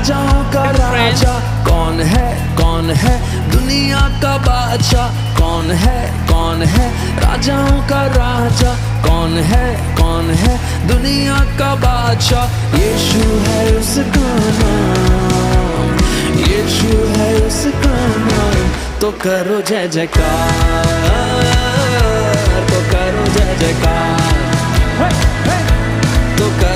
राजाओं का राजा कौन है दुनिया का बादशाह कौन है राजाओं का राजा कौन है दुनिया का बादशाह यीशु है उसका नाम यीशु है उसका नाम तो करो जय जयकार तो करो जय जयकार तो करो